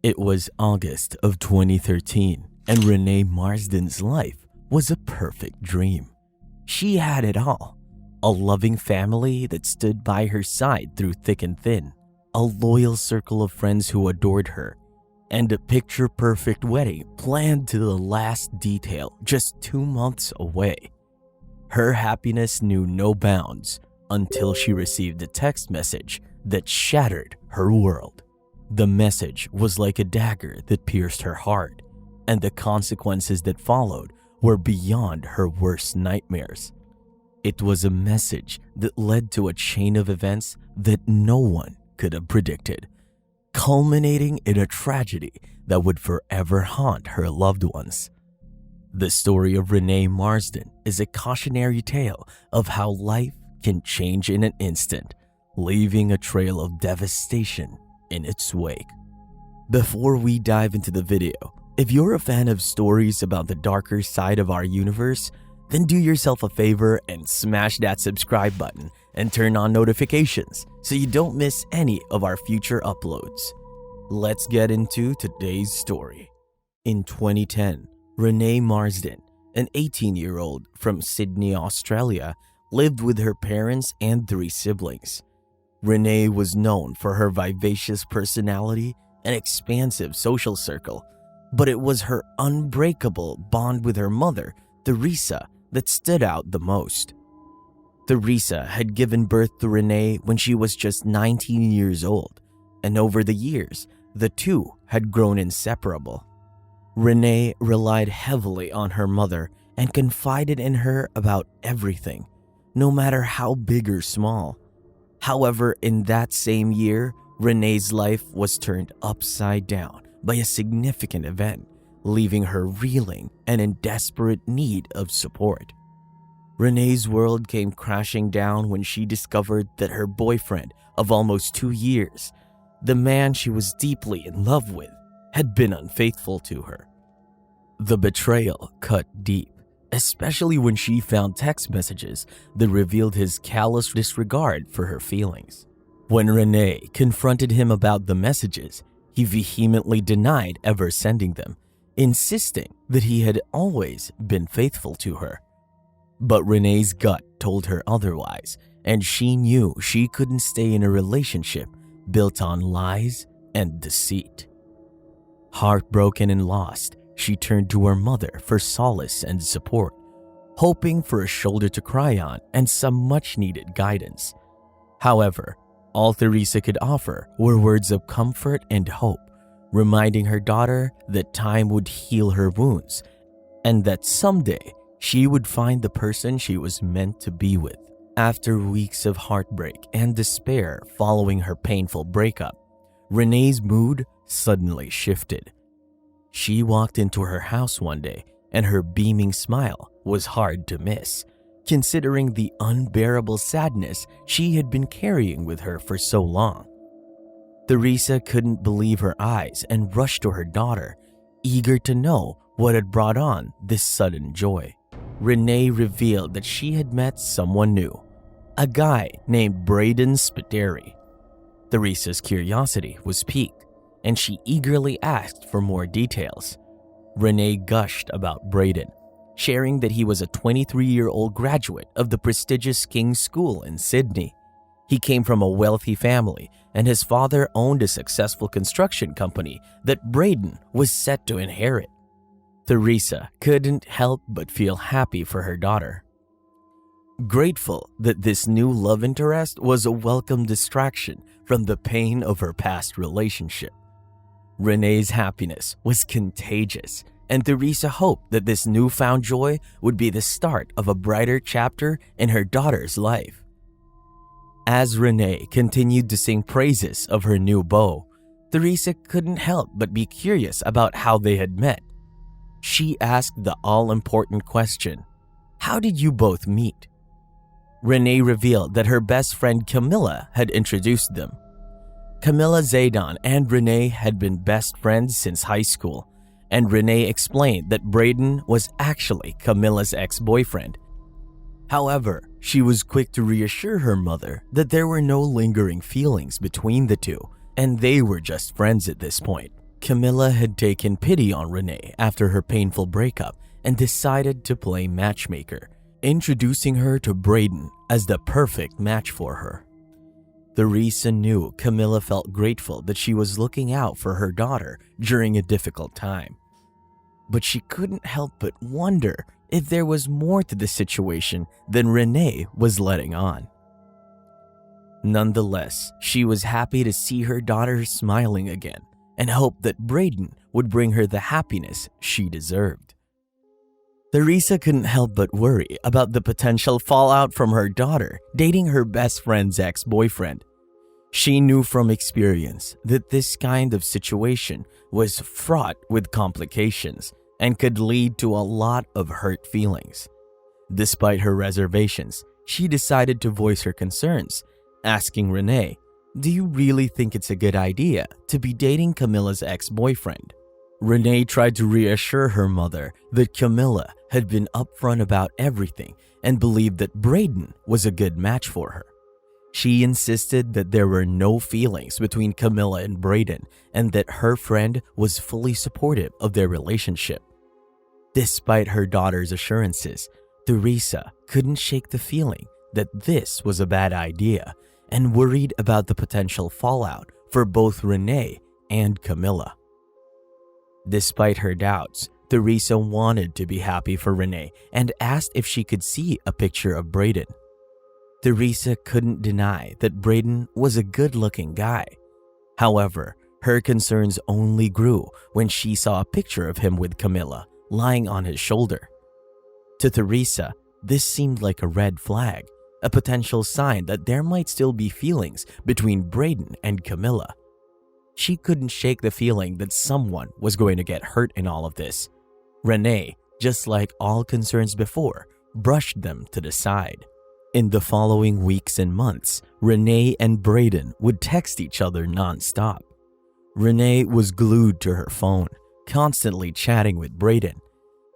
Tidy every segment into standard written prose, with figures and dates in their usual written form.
It was August of 2013, and Renae Marsden's life was a perfect dream. She had it all: a loving family that stood by her side through thick and thin, a loyal circle of friends who adored her, and a picture-perfect wedding planned to the last detail just 2 months away. Her happiness knew no bounds until she received a text message that shattered her world. The message was like a dagger that pierced her heart, and the consequences that followed were beyond her worst nightmares. It was a message that led to a chain of events that no one could have predicted, culminating in a tragedy that would forever haunt her loved ones. The story of Renae Marsden is a cautionary tale of how life can change in an instant, leaving a trail of devastation in its wake. Before we dive into the video, if you're a fan of stories about the darker side of our universe, then do yourself a favor and smash that subscribe button and turn on notifications so you don't miss any of our future uploads. Let's get into today's story. In 2010, Renae Marsden, an 18-year-old from Sydney, Australia, lived with her parents and 3 siblings. Renae was known for her vivacious personality and expansive social circle, but it was her unbreakable bond with her mother, Teresa, that stood out the most. Teresa had given birth to Renae when she was just 19 years old, and over the years, the two had grown inseparable. Renae relied heavily on her mother and confided in her about everything, no matter how big or small. However, in that same year, Renae's life was turned upside down by a significant event, leaving her reeling and in desperate need of support. Renae's world came crashing down when she discovered that her boyfriend of almost 2 years, the man she was deeply in love with, had been unfaithful to her. The betrayal cut deep, especially when she found text messages that revealed his callous disregard for her feelings. When Renae confronted him about the messages, he vehemently denied ever sending them, insisting that he had always been faithful to her. But Renae's gut told her otherwise, and she knew she couldn't stay in a relationship built on lies and deceit. Heartbroken and lost, she turned to her mother for solace and support, hoping for a shoulder to cry on and some much-needed guidance. However, all Teresa could offer were words of comfort and hope, reminding her daughter that time would heal her wounds and that someday she would find the person she was meant to be with. After weeks of heartbreak and despair following her painful breakup, Renae's mood suddenly shifted. She walked into her house one day, and her beaming smile was hard to miss, considering the unbearable sadness she had been carrying with her for so long. Teresa couldn't believe her eyes and rushed to her daughter, eager to know what had brought on this sudden joy. Renae revealed that she had met someone new, a guy named Brayden Spiteri. Teresa's curiosity was piqued, and she eagerly asked for more details. Renae gushed about Brayden, sharing that he was a 23-year-old graduate of the prestigious King's School in Sydney. He came from a wealthy family, and his father owned a successful construction company that Brayden was set to inherit. Teresa couldn't help but feel happy for her daughter, grateful that this new love interest was a welcome distraction from the pain of her past relationship. Renae's happiness was contagious, and Teresa hoped that this newfound joy would be the start of a brighter chapter in her daughter's life. As Renae continued to sing praises of her new beau, Teresa couldn't help but be curious about how they had met. She asked the all-important question, "How did you both meet?" Renae revealed that her best friend Camila had introduced them. Camila Zeidan and Renae had been best friends since high school, and Renae explained that Brayden was actually Camila's ex-boyfriend. However, she was quick to reassure her mother that there were no lingering feelings between the two, and they were just friends at this point. Camila had taken pity on Renae after her painful breakup and decided to play matchmaker, introducing her to Brayden as the perfect match for her. Teresa knew Camila felt grateful that she was looking out for her daughter during a difficult time. But she couldn't help but wonder if there was more to the situation than Renae was letting on. Nonetheless, she was happy to see her daughter smiling again and hoped that Brayden would bring her the happiness she deserved. Teresa couldn't help but worry about the potential fallout from her daughter dating her best friend's ex-boyfriend. She knew from experience that this kind of situation was fraught with complications and could lead to a lot of hurt feelings. Despite her reservations, she decided to voice her concerns, asking Renae, "Do you really think it's a good idea to be dating Camila's ex-boyfriend?" Renae tried to reassure her mother that Camila had been upfront about everything and believed that Brayden was a good match for her. She insisted that there were no feelings between Camila and Brayden and that her friend was fully supportive of their relationship. Despite her daughter's assurances, Teresa couldn't shake the feeling that this was a bad idea and worried about the potential fallout for both Renae and Camila. Despite her doubts, Teresa wanted to be happy for Renae and asked if she could see a picture of Brayden. Teresa couldn't deny that Brayden was a good-looking guy. However, her concerns only grew when she saw a picture of him with Camila lying on his shoulder. To Teresa, this seemed like a red flag, a potential sign that there might still be feelings between Brayden and Camila. She couldn't shake the feeling that someone was going to get hurt in all of this. Renae, just like all concerns before, brushed them to the side. In the following weeks and months, Renae and Brayden would text each other nonstop. Renae was glued to her phone, constantly chatting with Brayden.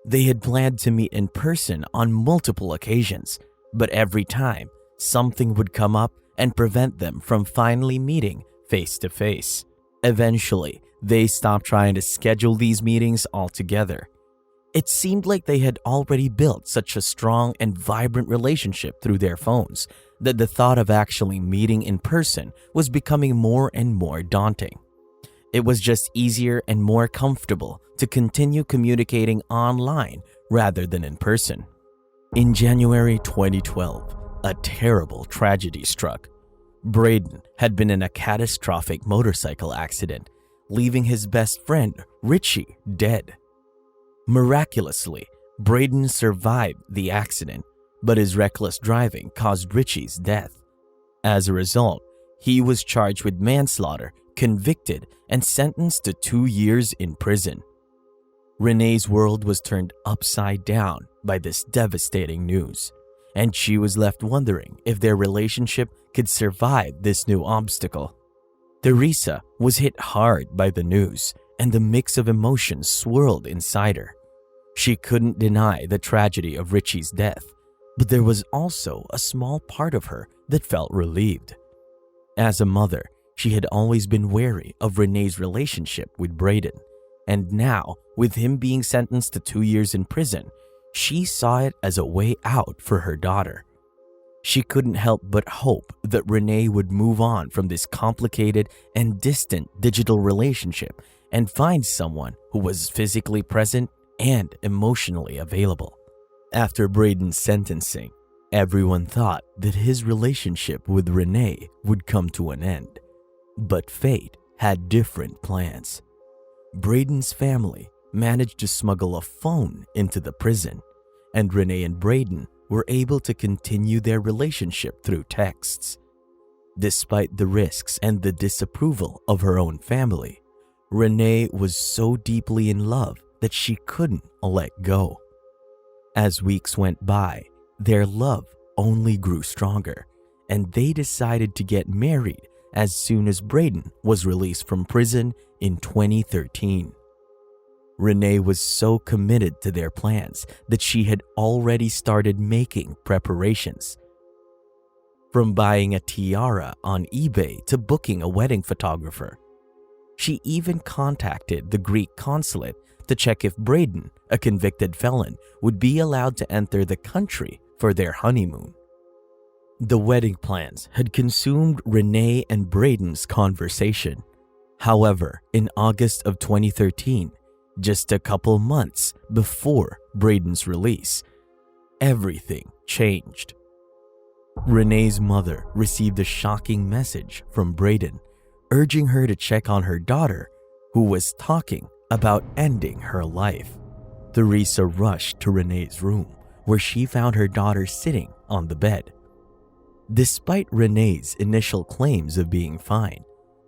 They had planned to meet in person on multiple occasions, but every time, something would come up and prevent them from finally meeting face to face. Eventually, they stopped trying to schedule these meetings altogether. It seemed like they had already built such a strong and vibrant relationship through their phones that the thought of actually meeting in person was becoming more and more daunting. It was just easier and more comfortable to continue communicating online rather than in person. In January 2012, a terrible tragedy struck. Brayden had been in a catastrophic motorcycle accident, leaving his best friend, Richie, dead. Miraculously, Brayden survived the accident, but his reckless driving caused Richie's death. As a result, he was charged with manslaughter, convicted, and sentenced to 2 years in prison. Renae's world was turned upside down by this devastating news, and she was left wondering if their relationship could survive this new obstacle. Teresa was hit hard by the news, and the mix of emotions swirled inside her. She couldn't deny the tragedy of Richie's death, but there was also a small part of her that felt relieved. As a mother, she had always been wary of Renae's relationship with Brayden, and now, with him being sentenced to 2 years in prison, she saw it as a way out for her daughter. She couldn't help but hope that Renae would move on from this complicated and distant digital relationship and find someone who was physically present and emotionally available. After Brayden's sentencing, everyone thought that his relationship with Renae would come to an end. But fate had different plans. Brayden's family managed to smuggle a phone into the prison, and Renae and Brayden were able to continue their relationship through texts. Despite the risks and the disapproval of her own family, Renae was so deeply in love that she couldn't let go. As weeks went by, their love only grew stronger, and they decided to get married as soon as Brayden was released from prison in 2013. Renae was so committed to their plans that she had already started making preparations. From buying a tiara on eBay to booking a wedding photographer, She even contacted the Greek consulate to check if Brayden, a convicted felon, would be allowed to enter the country for their honeymoon. The wedding plans had consumed Renae and Brayden's conversation. However, in August of 2013, just a couple months before Brayden's release, everything changed. Renae's mother received a shocking message from Brayden, urging her to check on her daughter, who was talking about ending her life. Teresa rushed to Renae's room, where she found her daughter sitting on the bed. Despite Renae's initial claims of being fine,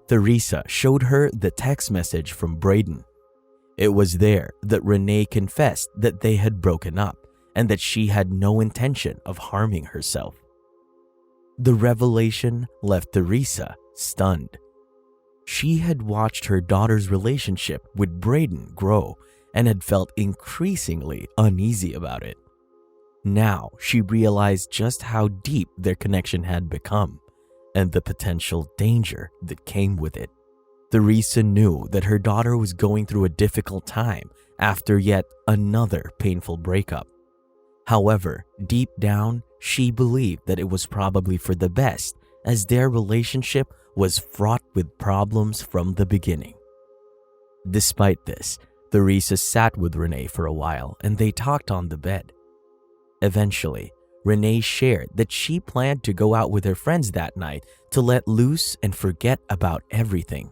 Teresa showed her the text message from Brayden. It was there that Renae confessed that they had broken up and that she had no intention of harming herself. The revelation left Teresa stunned. She had watched her daughter's relationship with Brayden grow and had felt increasingly uneasy about it. Now she realized just how deep their connection had become and the potential danger that came with it. Teresa knew that her daughter was going through a difficult time after yet another painful breakup. However, deep down, she believed that it was probably for the best, as their relationship was fraught with problems from the beginning. Despite this, Teresa sat with Renae for a while and they talked on the bed. Eventually, Renae shared that she planned to go out with her friends that night to let loose and forget about everything.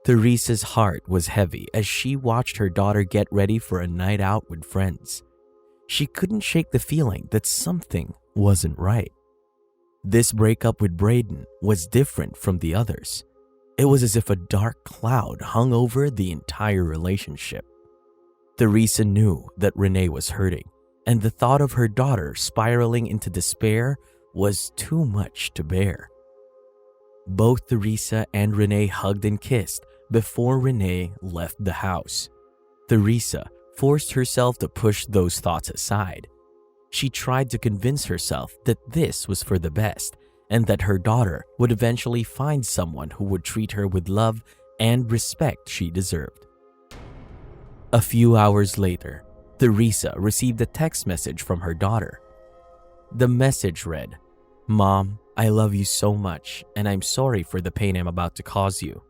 Teresa's heart was heavy as she watched her daughter get ready for a night out with friends. She couldn't shake the feeling that something wasn't right. This breakup with Brayden was different from the others. It was as if a dark cloud hung over the entire relationship. Teresa knew that Renae was hurting, and the thought of her daughter spiraling into despair was too much to bear. Both Teresa and Renae hugged and kissed before Renae left the house. Teresa forced herself to push those thoughts aside. She tried to convince herself that this was for the best and that her daughter would eventually find someone who would treat her with love and respect she deserved. A few hours later, Teresa received a text message from her daughter. The message read, "Mom, I love you so much and I'm sorry for the pain I'm about to cause you."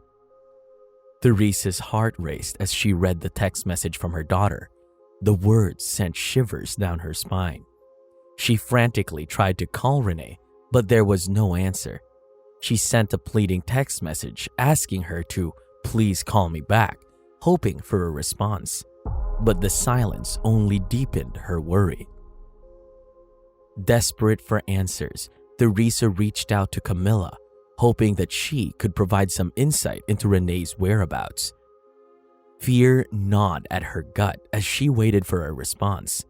Teresa's heart raced as she read the text message from her daughter. The words sent shivers down her spine. She frantically tried to call Renae, but there was no answer. She sent a pleading text message asking her to please call me back, hoping for a response. But the silence only deepened her worry. Desperate for answers, Teresa reached out to Camila, hoping that she could provide some insight into Renae's whereabouts. Fear gnawed at her gut as she waited for a response.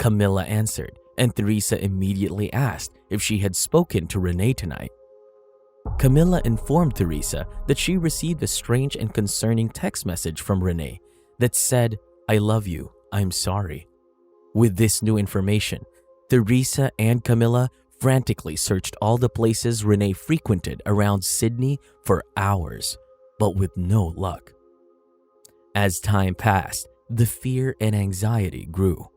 Camila answered, and Teresa immediately asked if she had spoken to Renae tonight. Camila informed Teresa that she received a strange and concerning text message from Renae that said, "I love you, I'm sorry." With this new information, Teresa and Camila frantically searched all the places Renae frequented around Sydney for hours, but with no luck. As time passed, the fear and anxiety grew.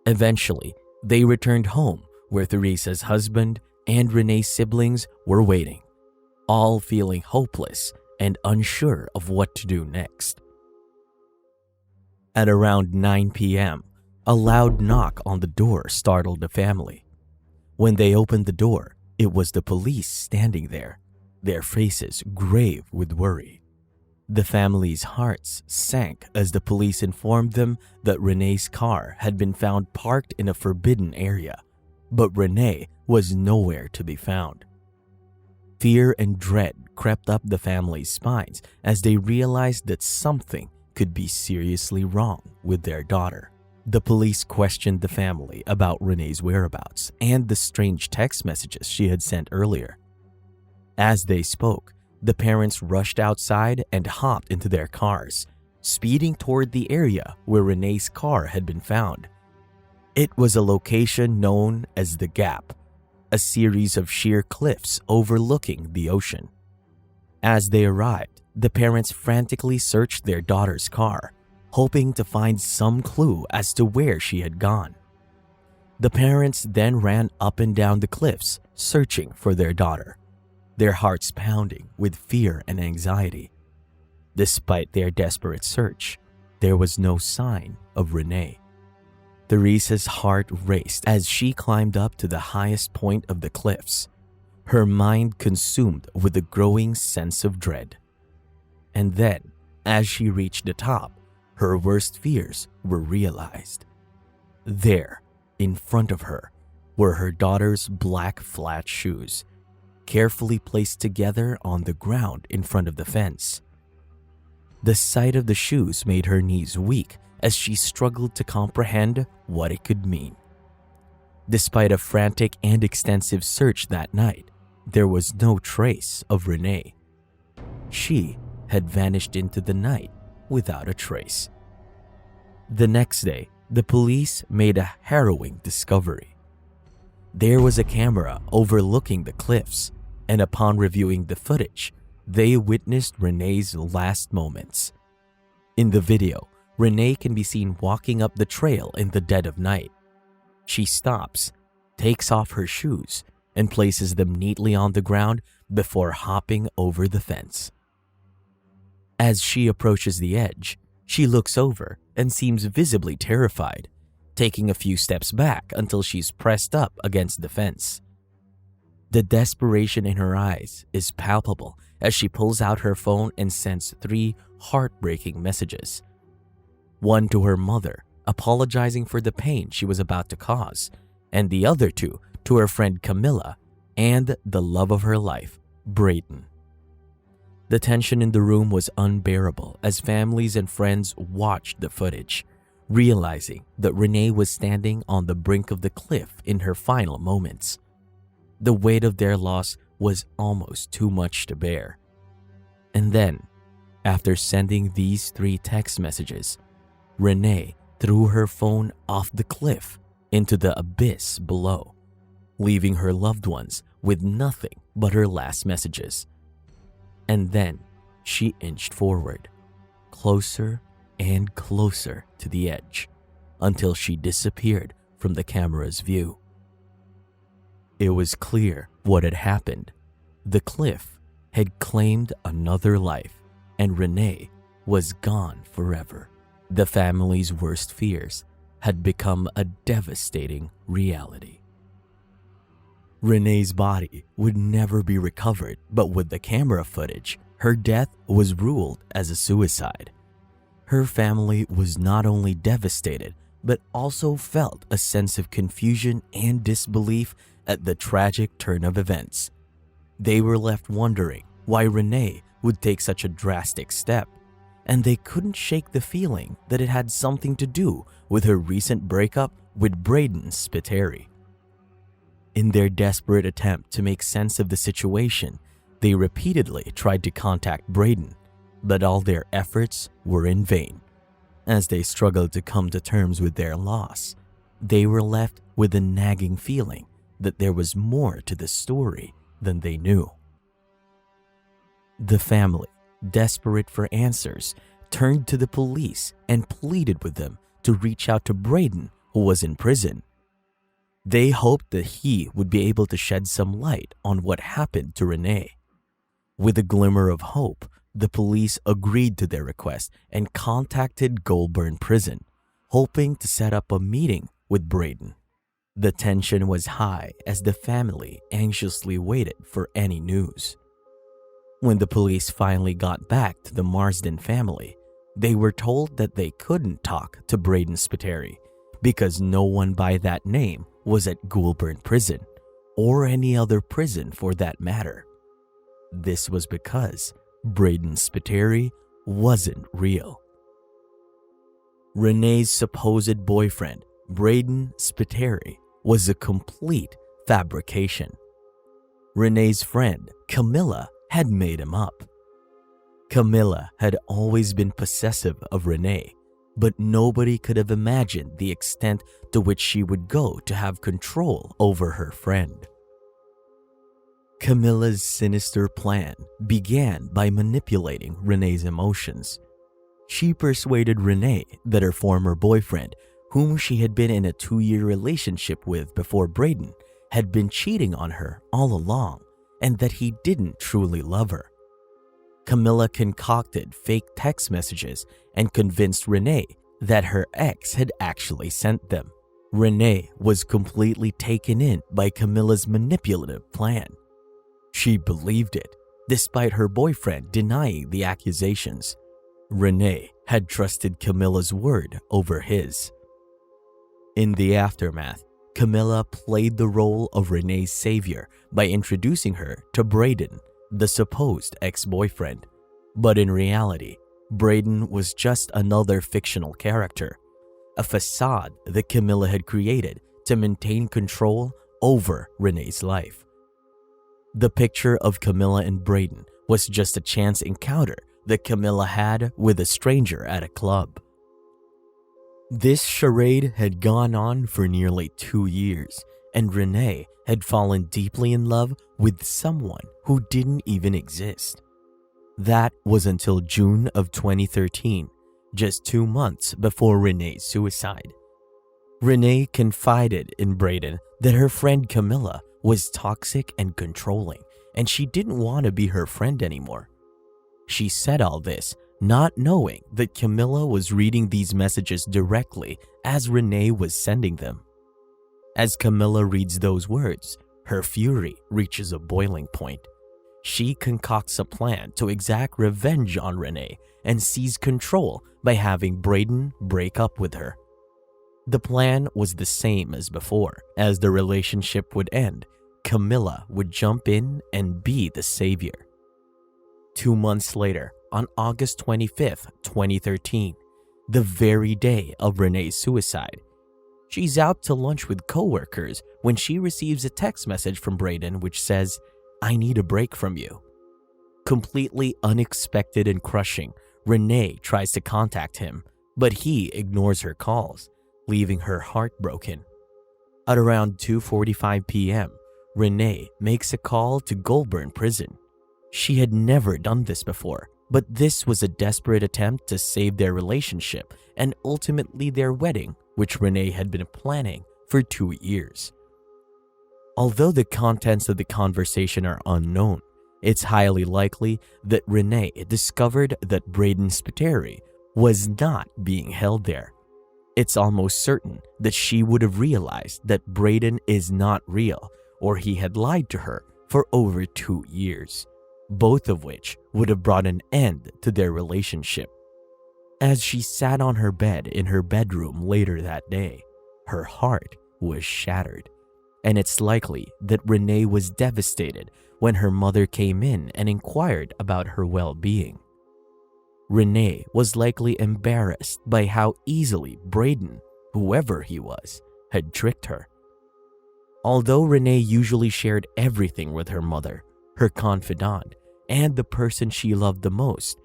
Eventually, they returned home where Teresa's husband and Renae's siblings were waiting, all feeling hopeless and unsure of what to do next. At around 9 p.m., a loud knock on the door startled the family. When they opened the door, it was the police standing there, their faces grave with worry. The family's hearts sank as the police informed them that Renae's car had been found parked in a forbidden area, but Renae was nowhere to be found. Fear and dread crept up the family's spines as they realized that something could be seriously wrong with their daughter. The police questioned the family about Renae's whereabouts and the strange text messages she had sent earlier. As they spoke, the parents rushed outside and hopped into their cars, speeding toward the area where Renae's car had been found. It was a location known as the Gap, a series of sheer cliffs overlooking the ocean. As they arrived, the parents frantically searched their daughter's car, hoping to find some clue as to where she had gone. The parents then ran up and down the cliffs searching for their daughter, their hearts pounding with fear and anxiety. Despite their desperate search, there was no sign of Renae. Teresa's heart raced as she climbed up to the highest point of the cliffs, her mind consumed with a growing sense of dread. And then, as she reached the top, her worst fears were realized. There, in front of her, were her daughter's black flat shoes, carefully placed together on the ground in front of the fence. The sight of the shoes made her knees weak as she struggled to comprehend what it could mean. Despite a frantic and extensive search that night, there was no trace of Renae. She had vanished into the night without a trace. The next day, the police made a harrowing discovery. There was a camera overlooking the cliffs, and upon reviewing the footage, they witnessed Renae's last moments. In the video, Renae can be seen walking up the trail in the dead of night. She stops, takes off her shoes, and places them neatly on the ground before hopping over the fence. As she approaches the edge, she looks over and seems visibly terrified, taking a few steps back until she's pressed up against the fence. The desperation in her eyes is palpable as she pulls out her phone and sends 3 heartbreaking messages. One to her mother, apologizing for the pain she was about to cause, and the other 2 to her friend Camila and the love of her life, Brayden. The tension in the room was unbearable as families and friends watched the footage, realizing that Renae was standing on the brink of the cliff in her final moments. The weight of their loss was almost too much to bear. And then, after sending these 3 text messages, Renae threw her phone off the cliff into the abyss below, leaving her loved ones with nothing but her last messages. And then she inched forward, closer and closer to the edge, until she disappeared from the camera's view. It was clear what had happened. The cliff had claimed another life, and Renae was gone forever. The family's worst fears had become a devastating reality. Renae's body would never be recovered, but with the camera footage, her death was ruled as a suicide. Her family was not only devastated, but also felt a sense of confusion and disbelief at the tragic turn of events. They were left wondering why Renae would take such a drastic step, and they couldn't shake the feeling that it had something to do with her recent breakup with Brayden Spiteri. In their desperate attempt to make sense of the situation, they repeatedly tried to contact Brayden, but all their efforts were in vain. As they struggled to come to terms with their loss, they were left with a nagging feeling that there was more to the story than they knew. The family, desperate for answers, turned to the police and pleaded with them to reach out to Brayden, who was in prison. They hoped that he would be able to shed some light on what happened to Renae. With a glimmer of hope, the police agreed to their request and contacted Goulburn Prison, hoping to set up a meeting with Brayden. The tension was high as the family anxiously waited for any news. When the police finally got back to the Marsden family, they were told that they couldn't talk to Brayden Spiteri because no one by that name was at Goulburn Prison, or any other prison for that matter. This was because Brayden Spiteri wasn't real. Renae's supposed boyfriend, Brayden Spiteri, was a complete fabrication. Renae's friend, Camila, had made him up. Camila had always been possessive of Renae, but nobody could have imagined the extent to which she would go to have control over her friend. Camila's sinister plan began by manipulating Renae's emotions. She persuaded Renae that her former boyfriend, whom she had been in a 2-year relationship with before Brayden, had been cheating on her all along and that he didn't truly love her. Camila concocted fake text messages and convinced Renae that her ex had actually sent them. Renae was completely taken in by Camila's manipulative plan. She believed it, despite her boyfriend denying the accusations. Renae had trusted Camila's word over his. In the aftermath, Camila played the role of Renae's savior by introducing her to Brayden, the supposed ex-boyfriend. But in reality, Brayden was just another fictional character, a facade that Camila had created to maintain control over Renae's life. The picture of Camila and Brayden was just a chance encounter that Camila had with a stranger at a club. This charade had gone on for nearly 2 years, and Renae had fallen deeply in love with someone who didn't even exist. That was until June of 2013, just 2 months before Renae's suicide. Renae confided in Brayden that her friend Camila was toxic and controlling, and she didn't want to be her friend anymore. She said all this, not knowing that Camila was reading these messages directly as Renae was sending them. As Camila reads those words, her fury reaches a boiling point. She concocts a plan to exact revenge on Renae and seize control by having Brayden break up with her. The plan was the same as before. As the relationship would end, Camila would jump in and be the savior. 2 months later, on August 25th, 2013, the very day of Renae's suicide, she's out to lunch with coworkers when she receives a text message from Brayden which says, "I need a break from you." Completely unexpected and crushing, Renae tries to contact him, but he ignores her calls, leaving her heartbroken. At around 2:45 p.m., Renae makes a call to Goulburn Prison. She had never done this before, but this was a desperate attempt to save their relationship and ultimately their wedding, which Renae had been planning for 2 years. Although the contents of the conversation are unknown, it's highly likely that Renae discovered that Brayden Spiteri was not being held there. It's almost certain that she would have realized that Brayden is not real, or he had lied to her for over 2 years, both of which would have brought an end to their relationship. As she sat on her bed in her bedroom later that day, her heart was shattered, and it's likely that Renae was devastated when her mother came in and inquired about her well-being. Renae was likely embarrassed by how easily Brayden, whoever he was, had tricked her. Although Renae usually shared everything with her mother, her confidant, and the person she loved the most,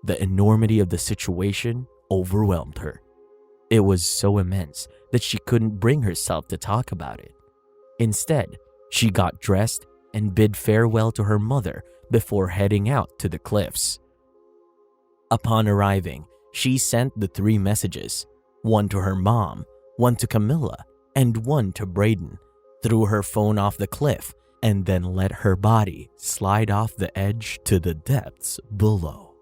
the enormity of the situation overwhelmed her. It was so immense that she couldn't bring herself to talk about it. Instead, she got dressed and bid farewell to her mother before heading out to the cliffs. Upon arriving, she sent the 3 messages, one to her mom, one to Camila, and one to Brayden, threw her phone off the cliff, and then let her body slide off the edge to the depths below.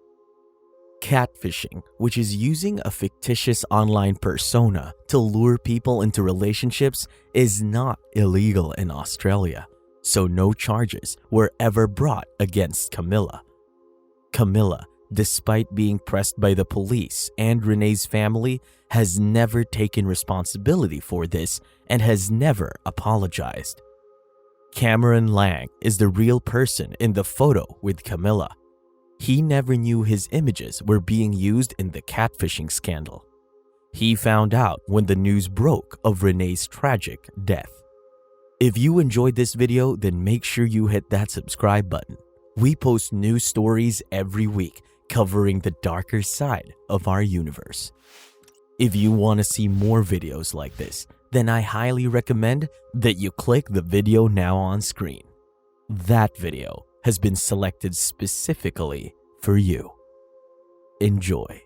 Catfishing, which is using a fictitious online persona to lure people into relationships, is not illegal in Australia, so no charges were ever brought against Camila. Camila, despite being pressed by the police and Renae's family, has never taken responsibility for this and has never apologized. Cameron Lang is the real person in the photo with Camila. He never knew his images were being used in the catfishing scandal. He found out when the news broke of Renae's tragic death. If you enjoyed this video, then make sure you hit that subscribe button. We post new stories every week covering the darker side of our universe. If you want to see more videos like this, then I highly recommend that you click the video now on screen. That video has been selected specifically for you. Enjoy.